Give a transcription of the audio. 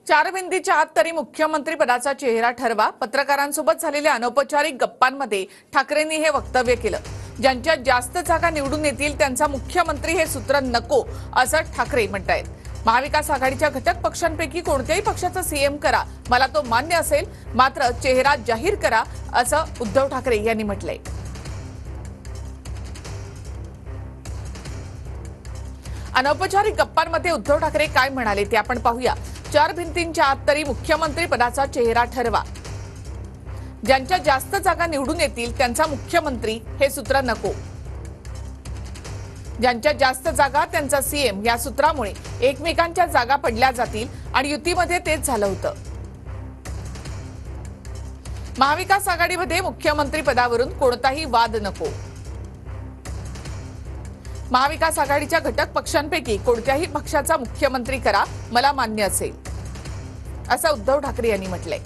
चार भिंतीच्या आत तरी मुख्यमंत्री पदाचा चेहरा ठरवा. पत्रकारांसोबत झालेल्या अनौपचारिक गप्पांमध्ये ठाकरेंनी हे वक्तव्य केलं. ज्यांच्या जास्त जागा निवडून येतील त्यांचा मुख्यमंत्री हे सूत्र नको, असं ठाकरे म्हणतायत. महाविकास आघाडीच्या घटक पक्षांपैकी कोणत्याही पक्षाचा सीएम करा, मला तो मान्य असेल, मात्र चेहरा जाहीर करा, असं उद्धव ठाकरे यांनी म्हटलंय. अनौपचारिक गप्पांमध्ये उद्धव ठाकरे काय म्हणाले ते आपण पाहूया. चार भिंतींच्या आत तरी मुख्यमंत्री पदाचा चेहरा ठरवा. ज्यांच्या जास्त जागा निवडून येतील त्यांचा मुख्यमंत्री हे सूत्र नको. ज्यांच्या जास्त जागा त्यांचा सीएम या सूत्रामुळे एकमेकांच्या जागा पडल्या जातील आणि युतीमध्ये तेच झालं होतं. महाविकास आघाडीमध्ये मुख्यमंत्री पदावरून कोणताही वाद नको. महाविकास आघाडीच्या घटक पक्षांपैकी कोणत्याही पक्षाचा मुख्यमंत्री करा, मला मान्य असेल, असं उद्धव ठाकरे यांनी म्हटलंय.